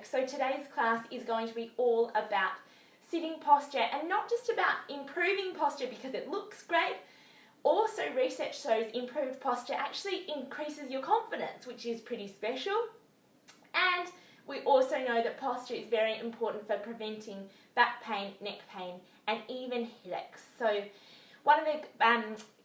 work. So today's class is going to be all about sitting posture, and not just about improving posture because it looks great. Also, research shows improved posture actually increases your confidence, which is pretty special. And we also know that posture is very important for preventing back pain, neck pain, and even headaches. So one of the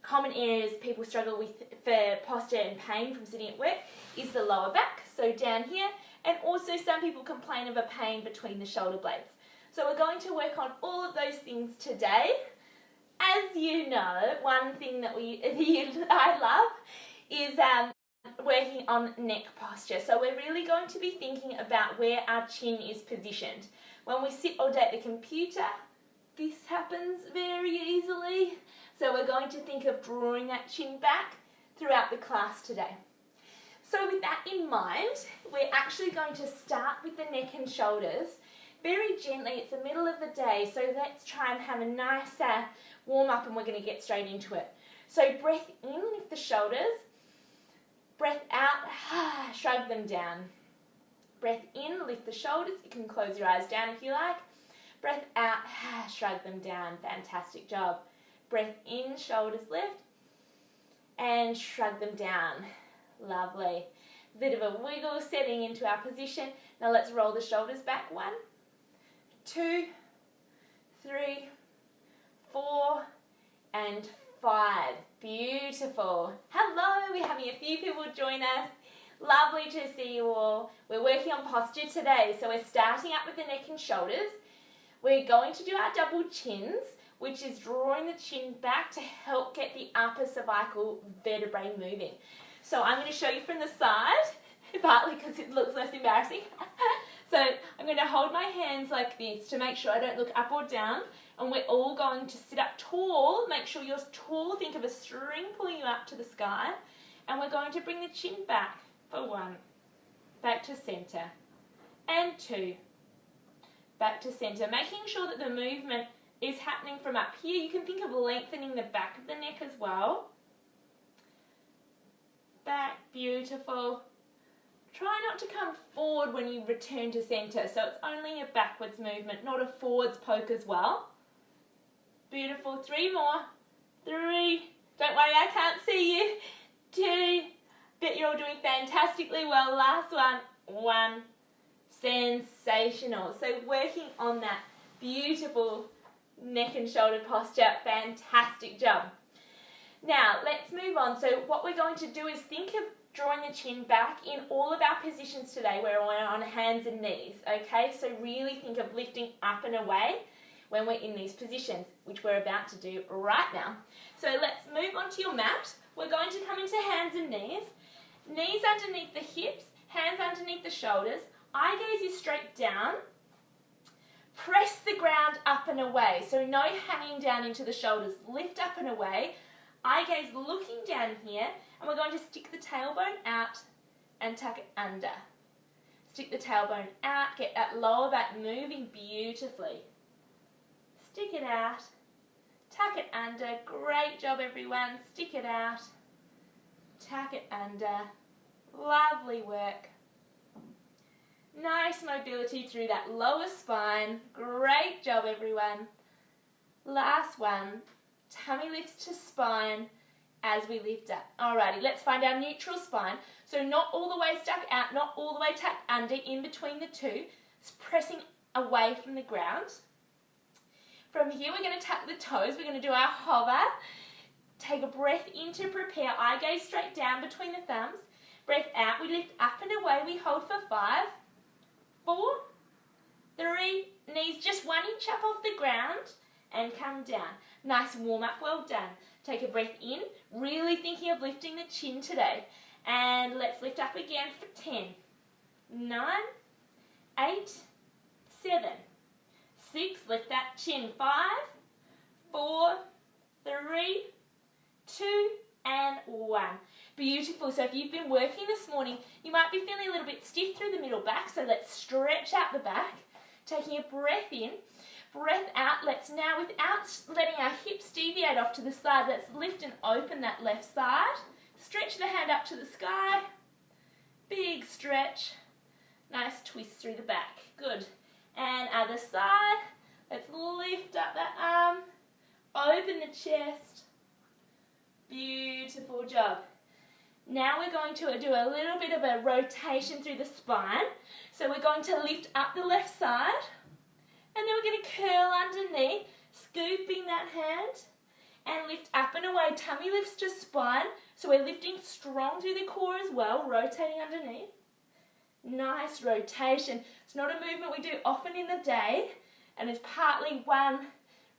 common areas people struggle with for posture and pain from sitting at work is the lower back, so down here, and also some people complain of a pain between the shoulder blades. So we're going to work on all of those things today. As you know, one thing that I love is working on neck posture. So we're really going to be thinking about where our chin is positioned. When we sit all day at the computer, this happens very easily. So we're going to think of drawing that chin back throughout the class today. So with that in mind, we're actually going to start with the neck and shoulders very gently. It's the middle of the day, so let's try and have a nice warm up, and we're going to get straight into it. So breath in, lift the shoulders. Breath out, shrug them down. Breath in, lift the shoulders. You can close your eyes down if you like. Breath out, shrug them down. Fantastic job. Breath in, shoulders lift, and shrug them down. Lovely. Bit of a wiggle, setting into our position. Now let's roll the shoulders back. 1, 2, 3, 4, and 5. Beautiful. Hello, we're having a few people join us. Lovely to see you all. We're working on posture today, so we're starting up with the neck and shoulders. We're going to do our double chins, which is drawing the chin back to help get the upper cervical vertebrae moving. So I'm going to show you from the side, partly because it looks less embarrassing. So I'm going to hold my hands like this to make sure I don't look up or down, and we're all going to sit up tall. Make sure you're tall. Think of a string pulling you up to the sky, and we're going to bring the chin back for 1, back to center, and 2, back to center, making sure that the movement is happening from up here. You can think of lengthening the back of the neck as well. Back, beautiful. Try not to come forward when you return to center, so it's only a backwards movement, not a forwards poke as well. Beautiful. 3 more. 3. Don't worry, I can't see you. 2. Bet you're all doing fantastically well. Last one. 1. Sensational. So working on that beautiful neck and shoulder posture. Fantastic job. Now let's move on. So what we're going to do is think of drawing the chin back in all of our positions today. We're on hands and knees, okay? So really think of lifting up and away when we're in these positions, which we're about to do right now. So let's move on to your mat. We're going to come into hands and knees. Knees underneath the hips, hands underneath the shoulders. Eye gaze is straight down. Press the ground up and away. So no hanging down into the shoulders. Lift up and away. Eye gaze looking down here, and we're going to stick the tailbone out and tuck it under. Stick the tailbone out, get that lower back moving beautifully. Stick it out, tuck it under. Great job, everyone. Stick it out, tuck it under. Lovely work. Nice mobility through that lower spine. Great job, everyone. Last one. Tummy lifts to spine as we lift up. Alrighty, let's find our neutral spine. So not all the way stuck out, not all the way tucked under, in between the two. It's pressing away from the ground. From here, we're going to tuck the toes. We're going to do our hover. Take a breath in to prepare. Eye gaze straight down between the thumbs. Breath out. We lift up and away. We hold for 5, 4, 3, knees just 1 inch up off the ground, and come down. Nice warm up, well done. Take a breath in, really thinking of lifting the chin today. And let's lift up again for 10, 9, 8, 7, 6, lift that chin. 5, 4, 3, 2, and 1. Beautiful. So if you've been working this morning, you might be feeling a little bit stiff through the middle back, so let's stretch out the back. Taking a breath in, breath out. Let's now, without letting our hips deviate off to the side, let's lift and open that left side. Stretch the hand up to the sky. Big stretch. Nice twist through the back. Good. And other side. Let's lift up that arm. Open the chest. Beautiful job. Now we're going to do a little bit of a rotation through the spine. So we're going to lift up the left side. And then we're going to curl underneath, scooping that hand. And lift up and away. Tummy lifts to spine. So we're lifting strong through the core as well, rotating underneath. Nice rotation. It's not a movement we do often in the day, and it's partly one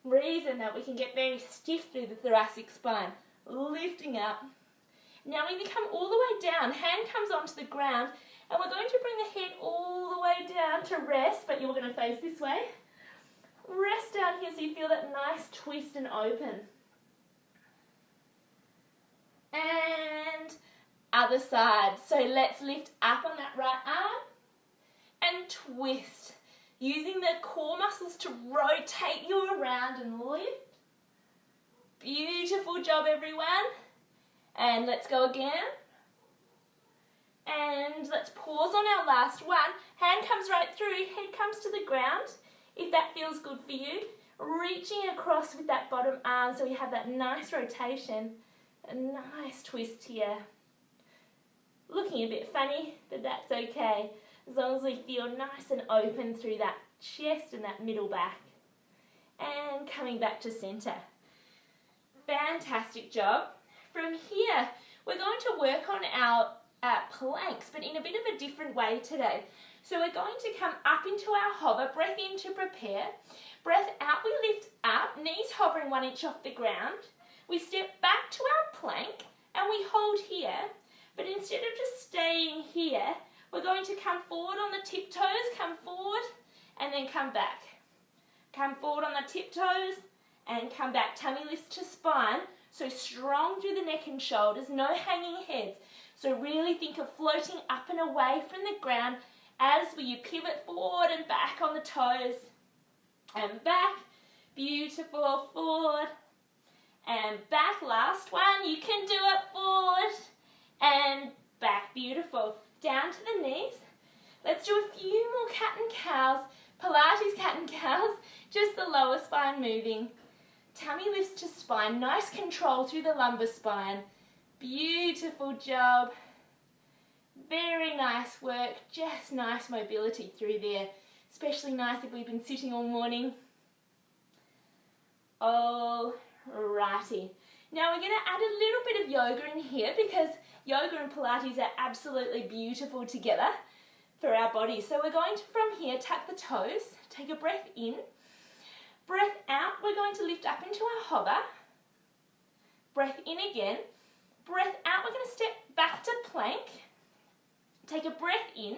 reason that we can get very stiff through the thoracic spine. Lifting up. Now we come all the way down. Hand comes onto the ground, and we're going to bring the head all the way down to rest, but you're going to face this way. Rest down here so you feel that nice twist and open. And other side. So let's lift up on that right arm and twist. Using the core muscles to rotate you around and lift. Beautiful job, everyone. And let's go again. And let's pause on our last one. Hand comes right through, head comes to the ground. If that feels good for you, reaching across with that bottom arm so we have that nice rotation. A nice twist here. Looking a bit funny, but that's okay. As long as we feel nice and open through that chest and that middle back. And coming back to center. Fantastic job. From here, we're going to work on our planks, but in a bit of a different way today. So we're going to come up into our hover, breath in to prepare. Breath out, we lift up, knees hovering 1 inch off the ground. We step back to our plank and we hold here, but instead of just staying here, we're going to come forward on the tiptoes, come forward and then come back. Come forward on the tiptoes and come back. Tummy lifts to spine, so strong through the neck and shoulders, no hanging heads. So really think of floating up and away from the ground as you pivot forward and back on the toes. And back, beautiful, forward. And back, last one, you can do it, forward and back, beautiful. Down to the knees. Let's do a few more cat and cows, Pilates cat and cows, just the lower spine moving. Tummy lifts to spine, nice control through the lumbar spine. Beautiful job. Very nice work, just nice mobility through there. Especially nice if we've been sitting all morning. Alrighty. Now we're going to add a little bit of yoga in here because yoga and Pilates are absolutely beautiful together for our body. So we're going to, from here, tuck the toes, take a breath in. Breath out, we're going to lift up into our hover. Breath in again. Breath out, we're going to step back to plank. Take a breath in.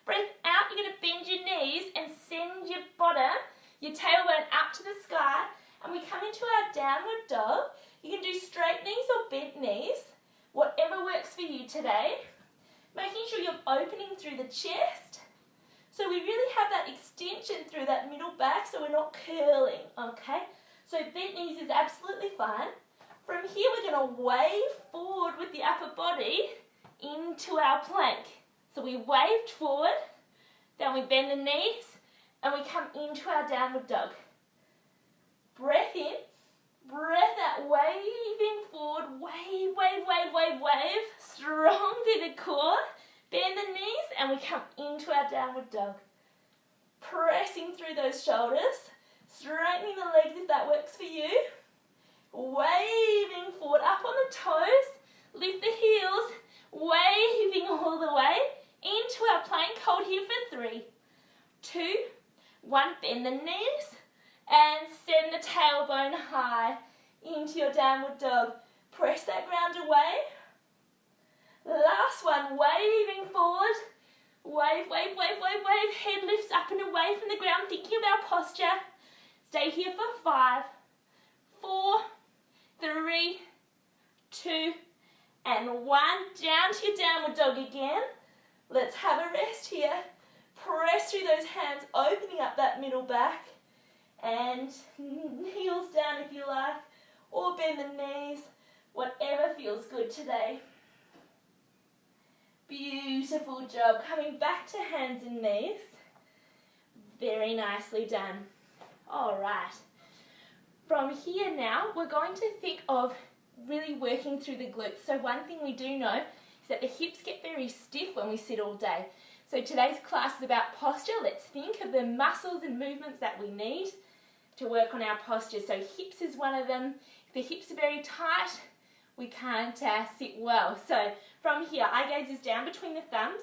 Breath out, you're going to bend your knees and send your bottom, your tailbone up to the sky. And we come into our downward dog. You can do straight knees or bent knees, whatever works for you today. Making sure you're opening through the chest. So we really have that extension through that middle back so we're not curling, okay? So bent knees is absolutely fine. From here we're going to wave forward with the upper body into our plank. So we waved forward, then we bend the knees and we come into our downward dog. Breath in, breath out, waving forward, wave, wave, wave, wave, wave, strong through the core, bend the knees and we come into our downward dog. Pressing through those shoulders, straightening the legs if that works for you, waving forward, up on the toes, lift the heels, waving all the way into our plank, hold here for 3, 2, 1, bend the knees, and send the tailbone high into your downward dog. Press that ground away. Last one, waving forward. Wave, wave, wave, wave, wave. Head lifts up and away from the ground, thinking about posture. Stay here for 5, 4, 3, 2, and 1. Down to your downward dog again. Let's have a rest here. Press through those hands, opening up that middle back. And heels down if you like, or bend the knees, whatever feels good today. Beautiful job. Coming back to hands and knees. Very nicely done. All right. From here now, we're going to think of really working through the glutes. So one thing we do know is that the hips get very stiff when we sit all day. So today's class is about posture. Let's think of the muscles and movements that we need to work on our posture. So hips is one of them. If the hips are very tight, we can't sit well. So from here, eye gaze is down between the thumbs.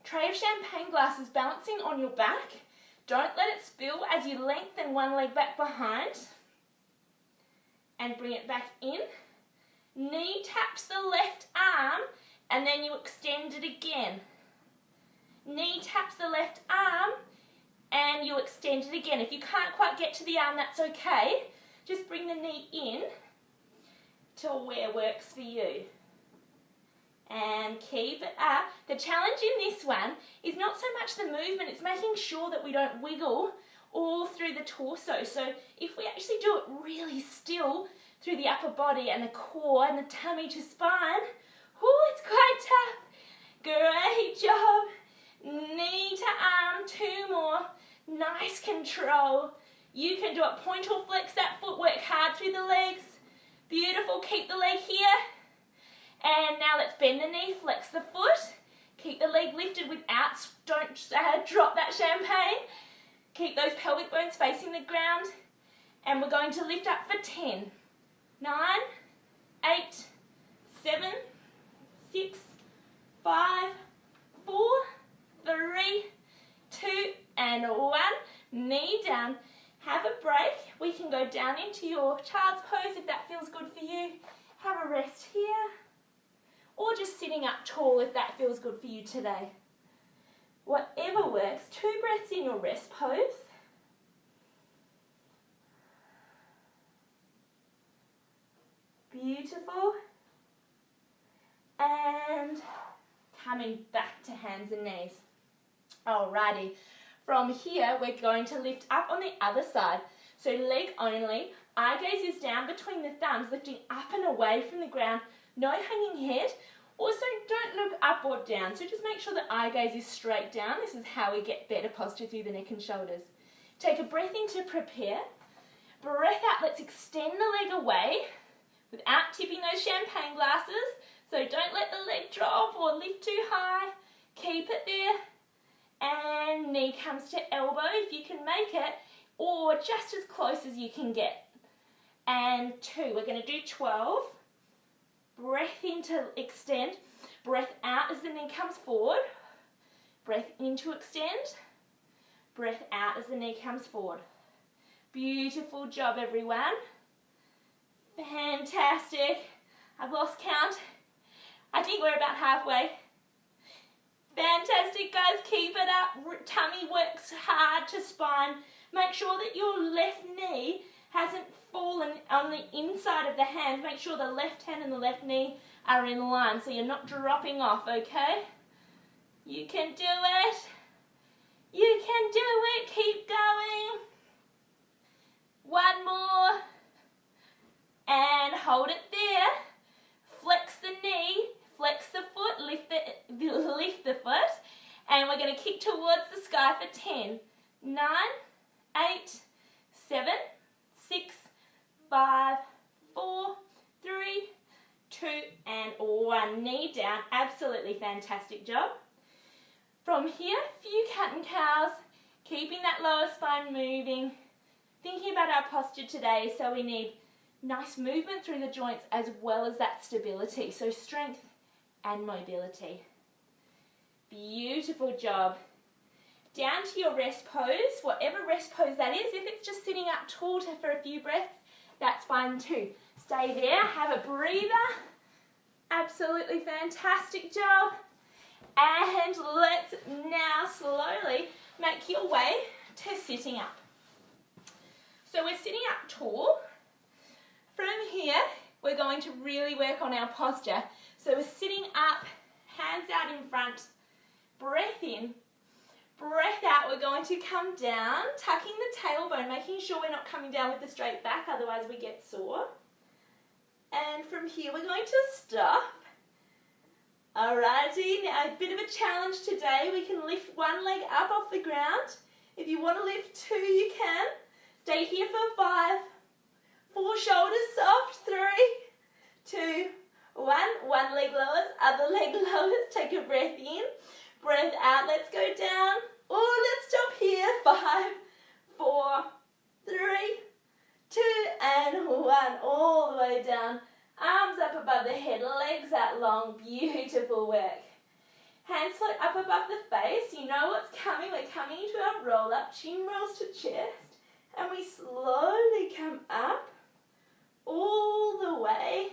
Tray of champagne glasses balancing on your back. Don't let it spill as you lengthen one leg back behind and bring it back in. Knee taps the left arm and then you extend it again. Knee taps the left arm and you extend it again. If you can't quite get to the arm, that's okay. Just bring the knee in to where works for you. And keep it up. The challenge in this one is not so much the movement, it's making sure that we don't wiggle all through the torso. So if we actually do it really still through the upper body and the core and the tummy to spine, it's quite tough. Great job. Knee to arm, 2 more. Nice control. You can do it. Point or flex that foot. Work hard through the legs. Beautiful. Keep the leg here. And now let's bend the knee, flex the foot. Keep the leg lifted don't drop that champagne. Keep those pelvic bones facing the ground. And we're going to lift up for 10. 9, 8, 7, 6, 5, 4, 3, 2, and 1. Knee down. Have a break. We can go down into your child's pose if that feels good for you. Have a rest here. Or just sitting up tall if that feels good for you today. Whatever works. 2 breaths in your rest pose. Beautiful. And coming back to hands and knees. Alrighty. From here, we're going to lift up on the other side. So leg only. Eye gaze is down between the thumbs, lifting up and away from the ground. No hanging head. Also, don't look up or down. So just make sure the eye gaze is straight down. This is how we get better posture through the neck and shoulders. Take a breath in to prepare. Breath out. Let's extend the leg away without tipping those champagne glasses. So don't let the leg drop or lift too high. Keep it there. And knee comes to elbow if you can make it, or just as close as you can get. And 2. We're going to do 12. Breath in to extend. Breath out as the knee comes forward. Breath in to extend. Breath out as the knee comes forward. Beautiful job, everyone. Fantastic. I've lost count. I think we're about halfway. Fantastic, guys. Keep it up. Tummy works hard to spine. Make sure that your left knee hasn't fallen on the inside of the hand. Make sure the left hand and the left knee are in line so you're not dropping off, okay? You can do it. You can do it. Keep going. 1 more. And hold it there. Flex the knee. Flex the foot, lift the foot, and we're going to kick towards the sky for 10. 9, 8, 7, 6, 5, 4, 3, 2, and 1. Knee down. Absolutely fantastic job. From here, few cat and cows, keeping that lower spine moving, thinking about our posture today, so we need nice movement through the joints as well as that stability. So strength and mobility. Beautiful job. Down to your rest pose, whatever rest pose that is. If it's just sitting up tall for a few breaths, that's fine too. Stay there, have a breather. Absolutely fantastic job. And let's now slowly make your way to sitting up. So we're sitting up tall. From here, we're going to really work on our posture. So we're sitting up, hands out in front, breath in, breath out. We're going to come down, tucking the tailbone, making sure we're not coming down with the straight back, otherwise we get sore. And from here, we're going to stop, Alrighty, now a bit of a challenge today. We can lift one leg up off the ground. If you want to lift two, you can. Stay here for 5, 4 shoulders soft, 3, 2, 1. One leg lowers, other leg lowers. Take a breath in, breath out. Let's go down. Oh, let's stop here. 5, 4, 3, 2, and 1. All the way down. Arms up above the head, legs out long. Beautiful work. Hands float up above the face. You know what's coming. We're coming into our roll up. Chin rolls to chest. And we slowly come up all the way.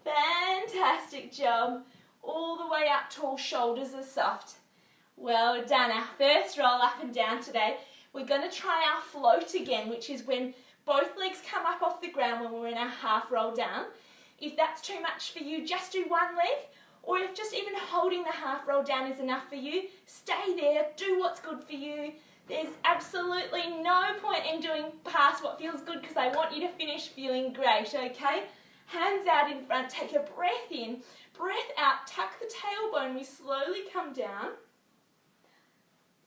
Fantastic job. All the way up, tall shoulders are soft. Well done. Our first roll up and down today. We're going to try our float again, which is when both legs come up off the ground when we're in our half roll down. If that's too much for you, just do one leg. Or if just even holding the half roll down is enough for you, stay there, do what's good for you. There's absolutely no point in doing past what feels good because I want you to finish feeling great, okay? Hands out in front, take a breath in, breath out, tuck the tailbone, we slowly come down.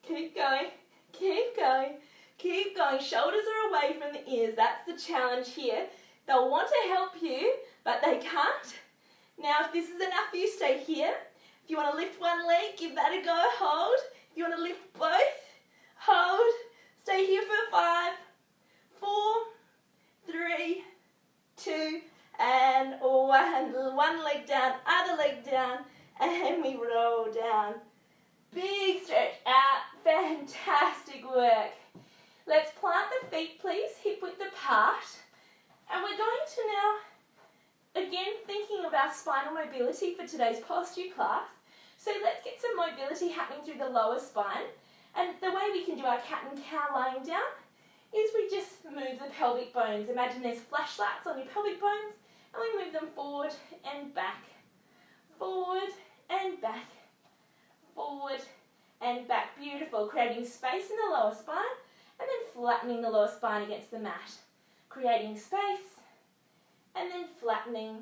Keep going, keep going, keep going. Shoulders are away from the ears, that's the challenge here. They'll want to help you, but they can't. Now, if this is enough for you, stay here. If you want to lift one leg, give that a go, hold. If you want to lift both, hold. Stay here for 5, 4, 3, 2, and 1. One leg down, other leg down, and we roll down. Big stretch out. Fantastic work. Let's plant the feet, please, hip width apart. And we're going to now, again, thinking of our spinal mobility for today's posture class. So let's get some mobility happening through the lower spine. And the way we can do our cat and cow lying down is we just move the pelvic bones. Imagine there's flashlights on your pelvic bones, and we move them forward and back, forward and back, forward and back. Beautiful. Creating space in the lower spine, and then flattening the lower spine against the mat. Creating space, and then flattening.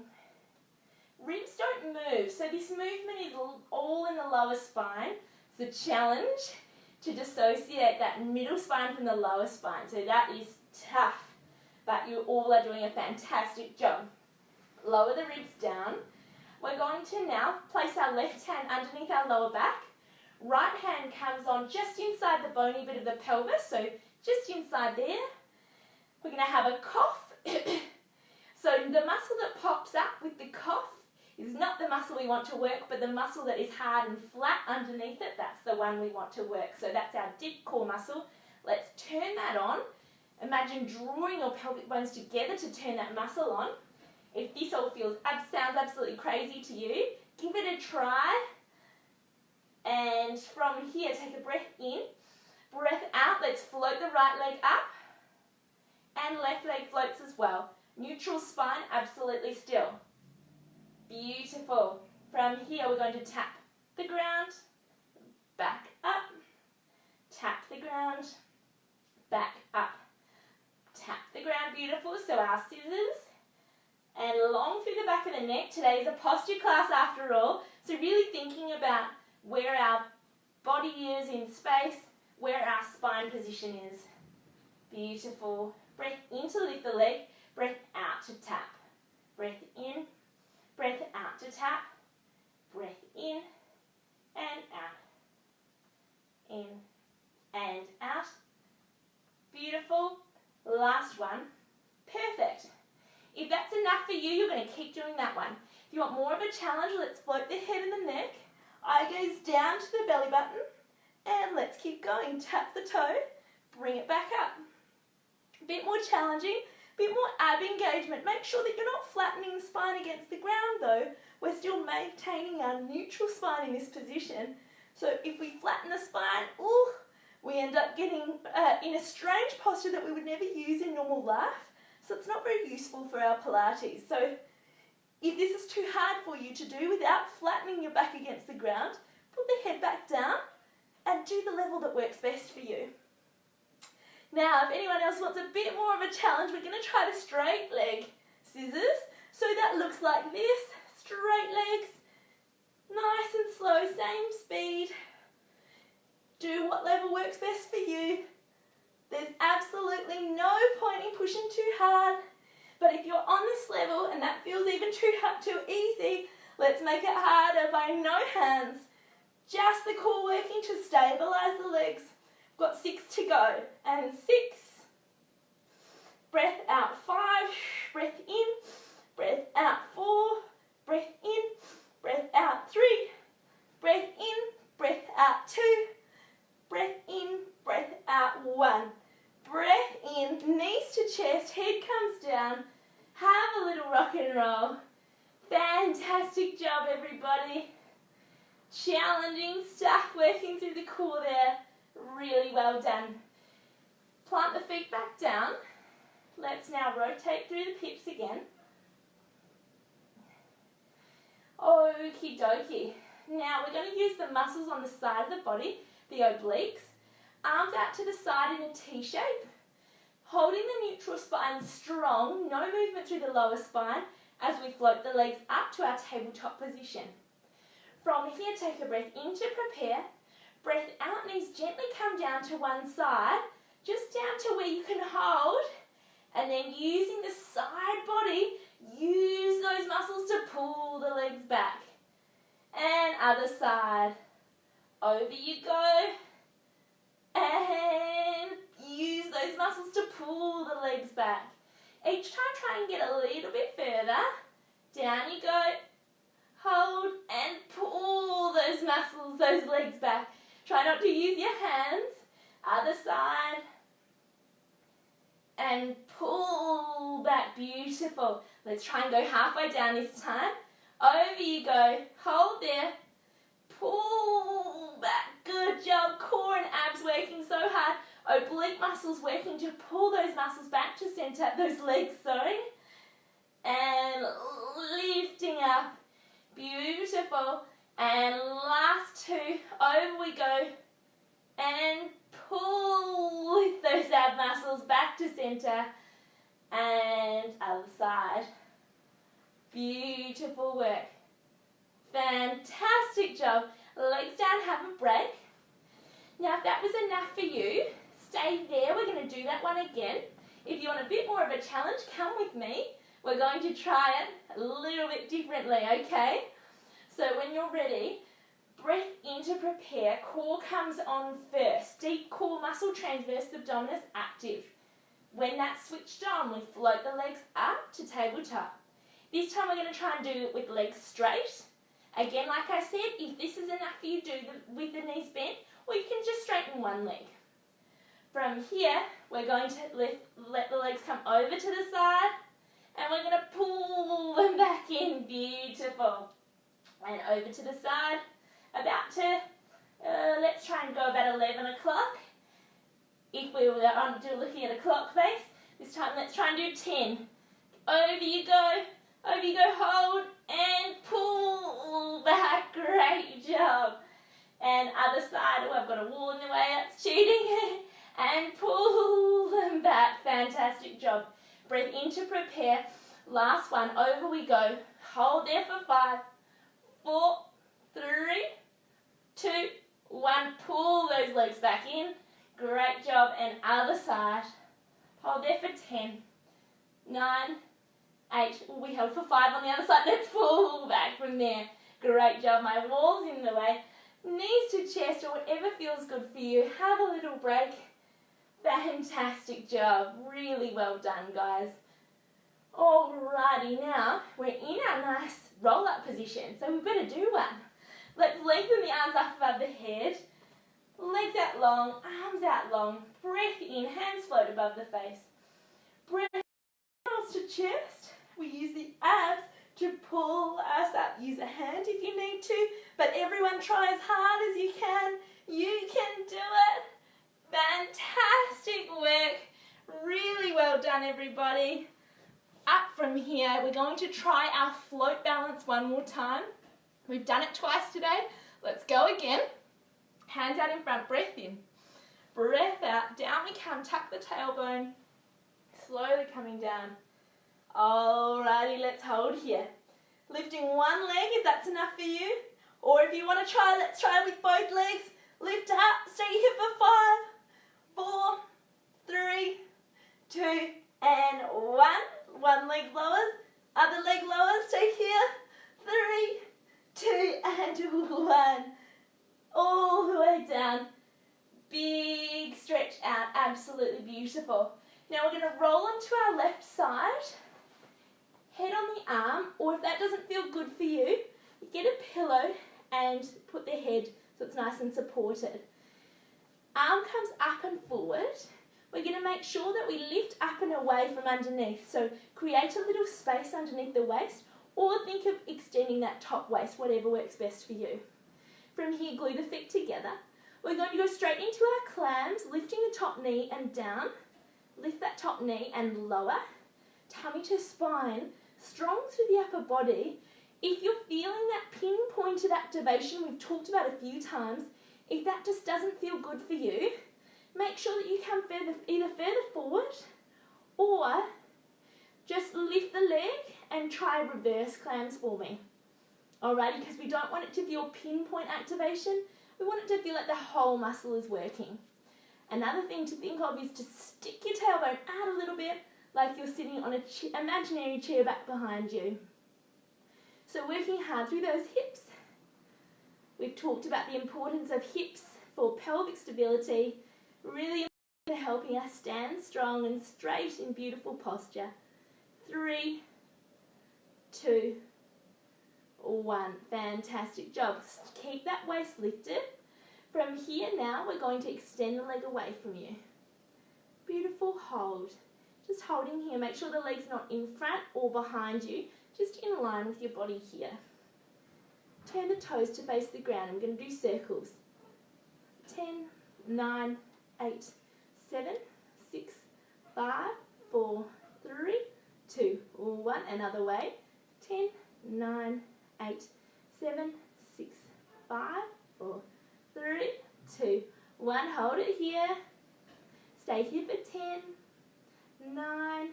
Ribs don't move, so this movement is all in the lower spine. It's a challenge to dissociate that middle spine from the lower spine. So that is tough, but you all are doing a fantastic job. Lower the ribs down. We're going to now place our left hand underneath our lower back. Right hand comes on just inside the bony bit of the pelvis, so just inside there. We're going to have a cough. So the muscle that pops up with the cough is not the muscle we want to work, but the muscle that is hard and flat underneath it, that's the one we want to work. So that's our deep core muscle. Let's turn that on. Imagine drawing your pelvic bones together to turn that muscle on. If this all sounds absolutely crazy to you, give it a try. And from here, take a breath in, breath out. Let's float the right leg up. And left leg floats as well. Neutral spine, absolutely still. Beautiful. From here, we're going to tap the ground, back up, tap the ground, back up, tap the ground. Beautiful. So our scissors and long through the back of the neck. Today is a posture class after all. So really thinking about where our body is in space, where our spine position is. Beautiful. Breath in to lift the leg, breath out to tap. Breath in, breath out to tap. Breath in and out. In and out. Beautiful. Last one. Perfect. If that's enough for you, you're going to keep doing that one. If you want more of a challenge, let's float the head and the neck. Eye goes down to the belly button. And let's keep going. Tap the toe, bring it back up. Bit more challenging, bit more ab engagement. Make sure that you're not flattening the spine against the ground though. We're still maintaining our neutral spine in this position. So if we flatten the spine, we end up getting in a strange posture that we would never use in normal life. So it's not very useful for our Pilates. So if this is too hard for you to do without flattening your back against the ground, put the head back down and do the level that works best for you. Now, if anyone else wants a bit more of a challenge, we're going to try the straight leg scissors. So that looks like this, straight legs, Nice and slow, same speed. Do what level works best for you. There's absolutely no point in pushing too hard. But if you're on this level and that feels even too easy, let's make it harder by no hands. Just the core working to stabilize the legs. We've got 6 to go. And 6. Breath out. 5. Breath in. Breath out. 4. Breath in. Breath out. 3. Breath in. Breath out. 2. Breath in. Breath out. 1. Breath in. Knees to chest. Head comes down. Have a little rock and roll. Fantastic job, everybody. Challenging stuff working through the core there. Really well done. Plant the feet back down. Let's now rotate through the pips again. Okie dokie. Now we're going to use the muscles on the side of the body, the obliques. Arms out to the side in a T shape. Holding the neutral spine strong, no movement through the lower spine as we float the legs up to our tabletop position. From here, take a breath in to prepare. Breath out, knees gently come down to one side, just down to where you can hold. And then using the side body, use those muscles to pull the legs back. And other side. Over you go. And use those muscles to pull the legs back. Each time try and get a little bit further. Down you go. Hold and pull those muscles, those legs back. Try not to use your hands. Other side. And pull back. Beautiful. Let's try and go halfway down this time. Over you go. Hold there. Pull back. Good job. Core and abs working so hard. Oblique muscles working to pull those muscles back to center. Those legs, sorry. And lifting up. Beautiful. And last 2. Over we go. And pull with those ab muscles back to center. And other side. Beautiful work. Fantastic job. Legs down, have a break. Now if that was enough for you, stay there. We're going to do that one again. If you want a bit more of a challenge, come with me. We're going to try it a little bit differently, okay? So when you're ready, breath in to prepare. Core comes on first. Deep core muscle, transverse abdominis active. When that's switched on, we float the legs up to tabletop. This time we're going to try and do it with legs straight. Again, like I said, if this is enough for you, do with the knees bent, or you can just straighten one leg. From here, we're going to let the legs come over to the side, and we're going to pull them back in. Beautiful. And over to the side, about to, let's try and go about 11 o'clock. If we were looking at a clock face, this time let's try and do 10. Over you go, hold and pull back. Great job. And other side, oh, I've got a wall in the way, that's cheating. And pull them back. Fantastic job. Breathe in to prepare. Last one, over we go. Hold there for 5, 4, 3, 2, 1. Pull those legs back in. Great job. And other side. Hold there for 10, 9, 8. We held for 5 on the other side. Let's pull back from there. Great job. My wall's in the way. Knees to chest or whatever feels good for you. Have a little break. Fantastic job. Really well done, guys. Alrighty, now we're in our nice roll-up position, so we better do one. Let's lengthen the arms up above the head. Legs out long, arms out long. Breath in, hands float above the face. Breath out to chest. We use the abs to pull us up. Use a hand if you need to, but everyone try as hard as you can. You can do it. Fantastic work. Really well done, everybody. Up from here, we're going to try our float balance one more time. We've done it twice today. Let's go again. Hands out in front, breath in. Breath out, down we come, tuck the tailbone. Slowly coming down. Alrighty, let's hold here. Lifting one leg if that's enough for you. Or if you want to try, let's try with both legs. Lift up, stay here for 5, 4, 3, 2, and 1. One leg lowers, other leg lowers, stay here. 3, 2, and 1. All the way down. Big stretch out, absolutely beautiful. Now we're going to roll onto our left side, head on the arm, or if that doesn't feel good for you, get a pillow and put the head so it's nice and supported. Arm comes up and forward. We're going to make sure that we lift up and away from underneath. So create a little space underneath the waist, or think of extending that top waist, whatever works best for you. From here, glue the feet together. We're going to go straight into our clams, lifting the top knee and down. Lift that top knee and lower. Tummy to spine, strong through the upper body. If you're feeling that pinpointed activation we've talked about a few times, if that just doesn't feel good for you, make sure that you come either further forward or just lift the leg and try reverse clams for me. Alrighty, because we don't want it to feel pinpoint activation. We want it to feel like the whole muscle is working. Another thing to think of is to stick your tailbone out a little bit, like you're sitting on an imaginary chair back behind you. So working hard through those hips. We've talked about the importance of hips for pelvic stability, really important for helping us stand strong and straight in beautiful posture. 3, 2, 1. Fantastic job. Keep that waist lifted. From here now, we're going to extend the leg away from you. Beautiful hold. Just holding here. Make sure the leg's not in front or behind you, just in line with your body here. Turn the toes to face the ground. I'm going to do circles. 10, 9, 8, 7, 6, 5, 4, 3, 2, 1. Another way. 10, 9, 8, 7, 6, 5, 4, 3, 2, 1. Hold it here. Stay here for 10, 9,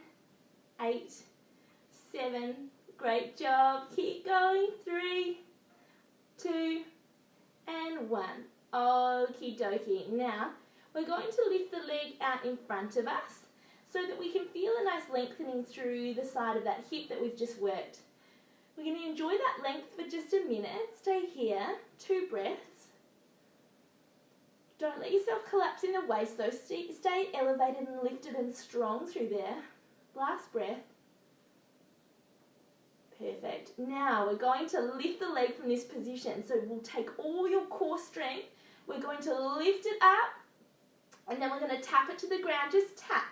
8, 7. Great job. Keep going. 3, 2, and 1. Okie dokie. Now, we're going to lift the leg out in front of us so that we can feel a nice lengthening through the side of that hip that we've just worked. We're going to enjoy that length for just a minute. Stay here. 2 breaths. Don't let yourself collapse in the waist though. Stay elevated and lifted and strong through there. Last breath. Perfect. Now we're going to lift the leg from this position. So we'll take all your core strength. We're going to lift it up and then we're going to tap it to the ground. Just tap.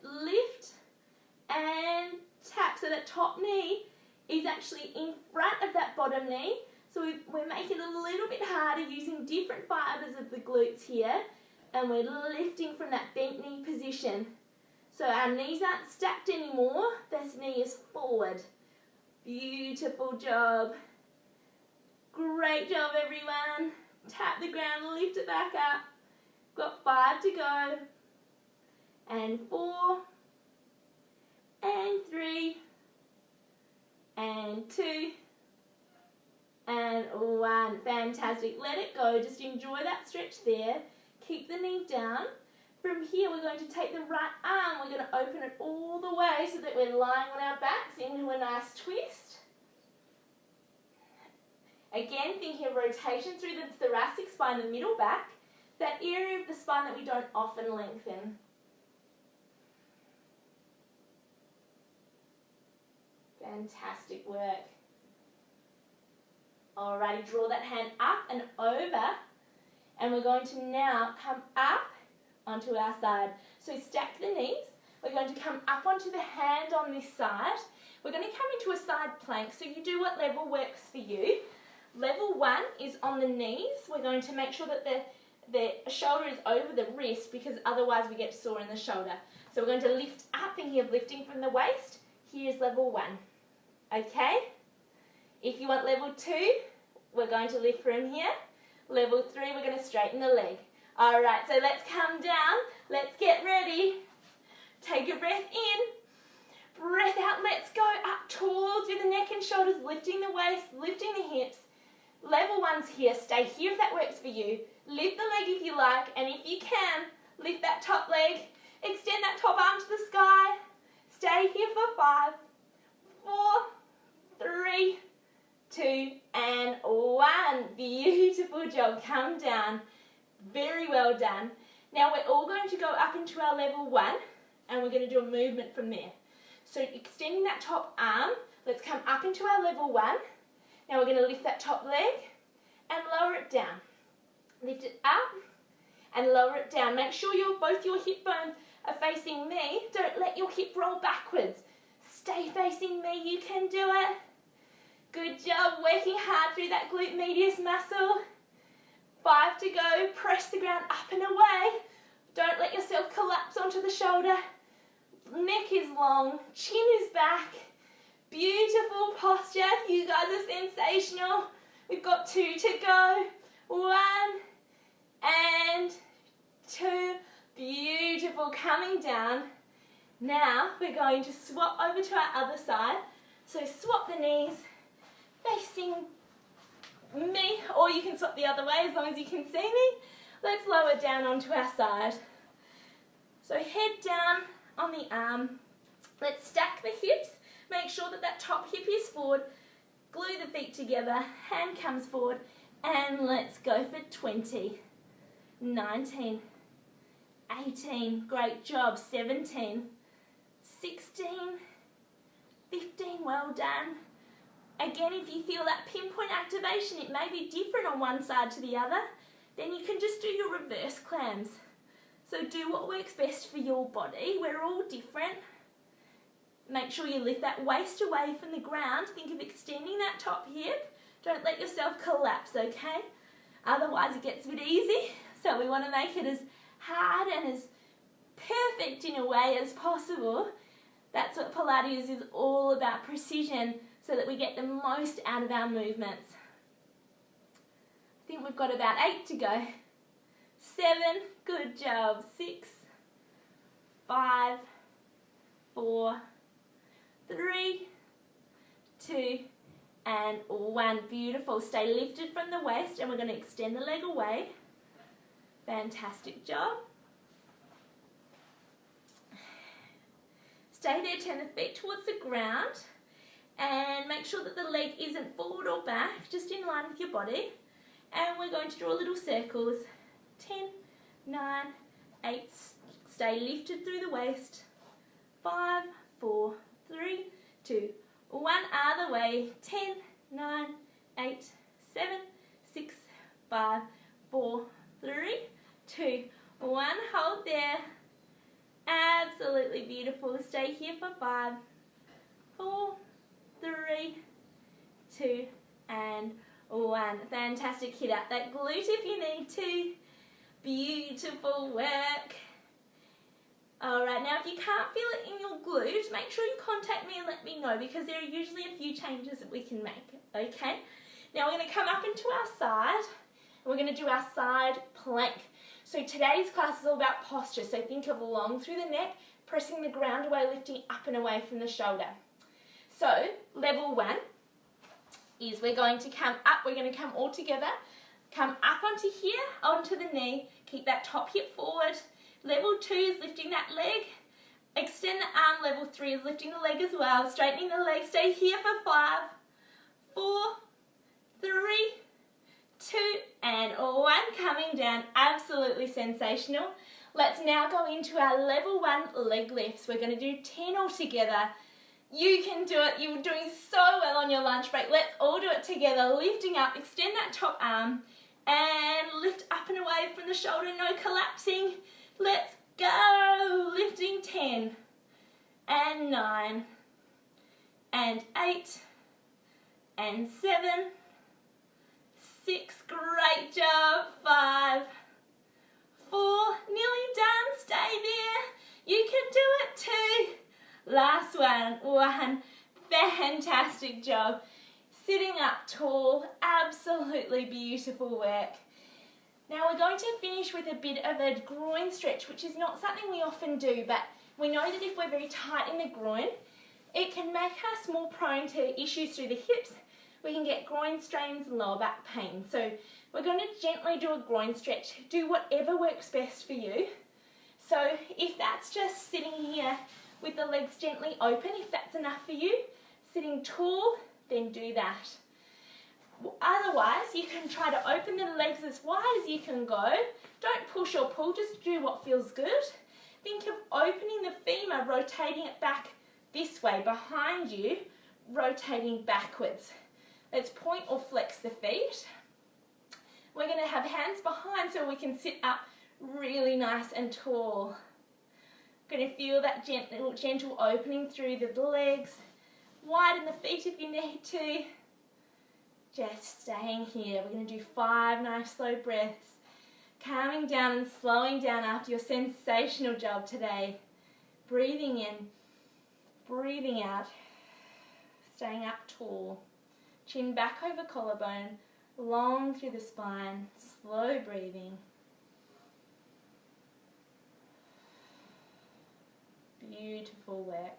Lift and tap. So that top knee is actually in front of that bottom knee. So we're making it a little bit harder using different fibres of the glutes here. And we're lifting from that bent knee position. So our knees aren't stacked anymore. This knee is forward. Beautiful job. Great job, everyone. Tap the ground, lift it back up. Got 5 to go. And 4. And 3. And 2. And 1. Fantastic. Let it go. Just enjoy that stretch there. Keep the knee down. From here, we're going to take the right arm. We're going to open it all the way so that we're lying on our backs into a nice twist. Again, thinking of rotation through the thoracic spine, the middle back, that area of the spine that we don't often lengthen. Fantastic work. Alrighty, draw that hand up and over, and we're going to now come up onto our side. So stack the knees. We're going to come up onto the hand on this side. We're going to come into a side plank, so you do what level works for you. Level 1 is on the knees. We're going to make sure that the shoulder is over the wrist because otherwise we get sore in the shoulder. So we're going to lift up, thinking of lifting from the waist. Here's level 1. Okay? If you want level 2, we're going to lift from here. Level 3, we're going to straighten the leg. Alright, so let's come down. Let's get ready. Take a breath in. Breath out. Let's go up tall through the neck and shoulders, lifting the waist, lifting the hips. Level 1's here. Stay here if that works for you. Lift the leg if you like, and if you can, lift that top leg. Extend that top arm to the sky. Stay here for 5, 4, 3, 2, and 1. Beautiful job. Come down. Very well done. Now we're all going to go up into our level 1, and we're going to do a movement from there. So extending that top arm, let's come up into our level 1. Now we're going to lift that top leg and lower it down. Lift it up and lower it down. Make sure both your hip bones are facing me. Don't let your hip roll backwards. Stay facing me. You can do it. Good job. Working hard through that glute medius muscle. 5 to go. Press the ground up and away. Don't let yourself collapse onto the shoulder. Neck is long. Chin is back. Beautiful posture. You guys are sensational. We've got 2 to go. 1 and 2. Beautiful. Coming down. Now we're going to swap over to our other side. So swap the knees facing me, or you can swap the other way as long as you can see me. Let's lower down onto our side. So head down on the arm. Let's stack the hips. Make sure that that top hip is forward. Glue the feet together. Hand comes forward. And let's go for 20. 19. 18. Great job. 17. 16. 15. Well done. Again, if you feel that pinpoint activation, it may be different on one side to the other. Then you can just do your reverse clams. So do what works best for your body. We're all different. Make sure you lift that waist away from the ground. Think of extending that top hip. Don't let yourself collapse, okay? Otherwise it gets a bit easy. So we want to make it as hard and as perfect in a way as possible. That's what Pilates is all about, precision, so that we get the most out of our movements. I think we've got about 8 to go. 7, good job. 6, 5, 4, 3, 2, and 1. Beautiful. Stay lifted from the waist, and we're going to extend the leg away. Fantastic job. Stay there, turn the feet towards the ground, and make sure that the leg isn't forward or back, just in line with your body. And we're going to draw little circles. 10, 9, 8, stay lifted through the waist. 5, 4, 3, 2, 1, other way. 10, 9, 8, 7, 6, 5, 4, 3, 2, 1, hold there. Absolutely beautiful. Stay here for 5, 4, 3, 2, and 1. Fantastic. Hit out that glute if you need to. Beautiful work. Alright, now if you can't feel it in your glutes, make sure you contact me and let me know, because there are usually a few changes that we can make. Okay? Now we're going to come up into our side, and we're going to do our side plank. So today's class is all about posture, so think of long through the neck, pressing the ground away, lifting up and away from the shoulder. So, level 1 is we're going to come up, we're going to come all together, come up onto here, onto the knee, keep that top hip forward. Level 2 is lifting that leg, extend the arm. Level 3 is lifting the leg as well, straightening the leg. Stay here for 5, 4, 3, 2, and 1, coming down. Absolutely sensational. Let's now go into our level 1 leg lifts. We're going to do 10 all together. You can do it. You're doing so well on your lunch break. Let's all do it together. Lifting up, extend that top arm, and lift up and away from the shoulder, no collapsing. Let's go. Lifting 10, and 9, and 8, and 7, 6, great job, 5, 4, nearly done, stay there, you can do it too. Last one, 1, fantastic job. Sitting up tall, absolutely beautiful work. Now we're going to finish with a bit of a groin stretch, which is not something we often do, but we know that if we're very tight in the groin, it can make us more prone to issues through the hips, we can get groin strains and lower back pain. So we're going to gently do a groin stretch. Do whatever works best for you. So if that's just sitting here with the legs gently open, if that's enough for you, sitting tall, then do that. Otherwise, you can try to open the legs as wide as you can go. Don't push or pull, just do what feels good. Think of opening the femur, rotating it back this way, behind you, rotating backwards. Let's point or flex the feet. We're going to have hands behind so we can sit up really nice and tall. Going to feel that gentle opening through the legs. Widen the feet if you need to. Just staying here. We're going to do 5 nice slow breaths. Calming down and slowing down after your sensational job today. Breathing in, breathing out. Staying up tall. Chin back over collarbone. Long through the spine. Slow breathing. Beautiful work.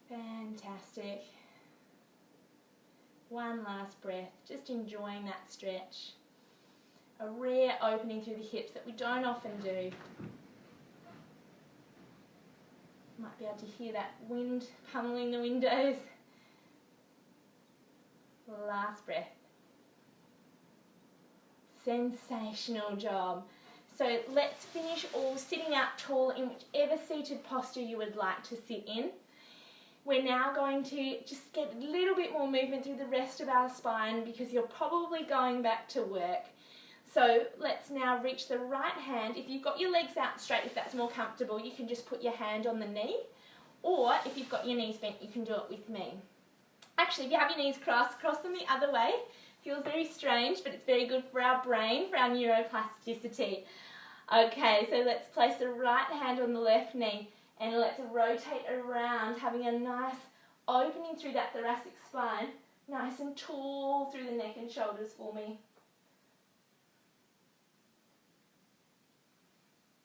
Fantastic. One last breath, just enjoying that stretch. A rare opening through the hips that we don't often do. Might be able to hear that wind pummeling the windows. Last breath. Sensational job. So let's finish all sitting up tall in whichever seated posture you would like to sit in. We're now going to just get a little bit more movement through the rest of our spine because you're probably going back to work. So let's now reach the right hand. If you've got your legs out straight, if that's more comfortable, you can just put your hand on the knee. Or if you've got your knees bent, you can do it with me. Actually, if you have your knees crossed, cross them the other way. Feels very strange, but it's very good for our brain, for our neuroplasticity. Okay, so let's place the right hand on the left knee. And let's rotate around, having a nice opening through that thoracic spine. Nice and tall through the neck and shoulders for me.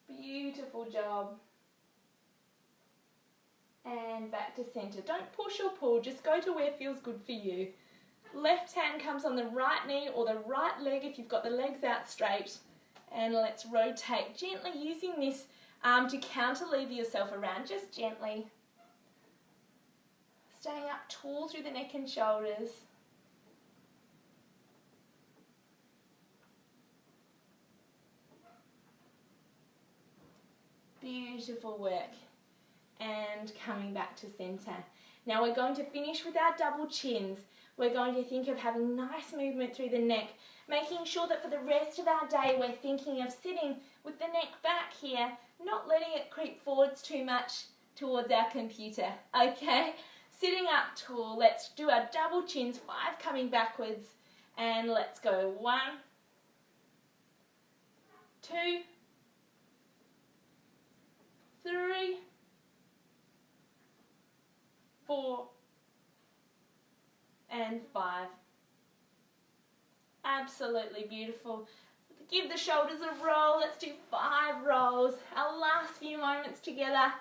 Beautiful job. And back to centre. Don't push or pull, just go to where feels good for you. Left hand comes on the right knee or the right leg if you've got the legs out straight. And let's rotate gently using this arm to counterlever yourself around, just gently. Staying up tall through the neck and shoulders. Beautiful work. And coming back to centre. Now we're going to finish with our double chins. We're going to think of having nice movement through the neck, making sure that for the rest of our day we're thinking of sitting with the neck back here, not letting it creep forwards too much towards our computer, okay? Sitting up tall, let's do our double chins, 5 coming backwards, and let's go 1, 2, 3, 4, and 5. Absolutely beautiful. Give the shoulders a roll. Let's do 5 rolls. Our last few moments together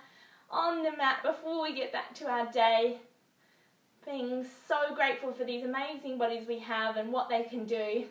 on the mat before we get back to our day. Being so grateful for these amazing bodies we have and what they can do.